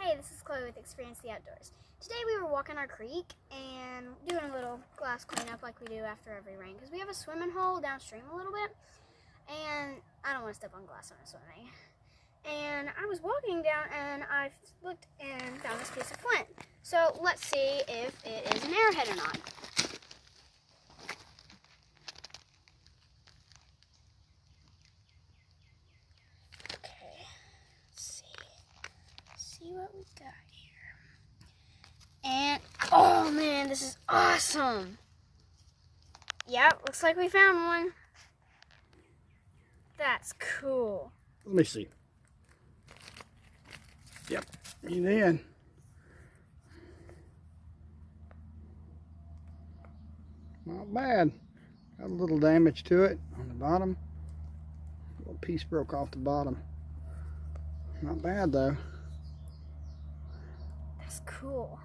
Hey, this is Chloe with Experience the Outdoors. Today we were walking our creek and doing a little glass cleanup like we do after every rain because we have a swimming hole downstream a little bit and I don't want to step on glass when I'm swimming. And I was walking down and I looked and found this piece of flint. So let's see if it is an arrowhead or not. Okay, let's see what we got here. And, oh man, this is awesome. Yep, looks like we found one. That's cool. Let me see. Yep, you did. Not bad. Got a little damage to it on the bottom. A little piece broke off the bottom. Not bad though. That's cool.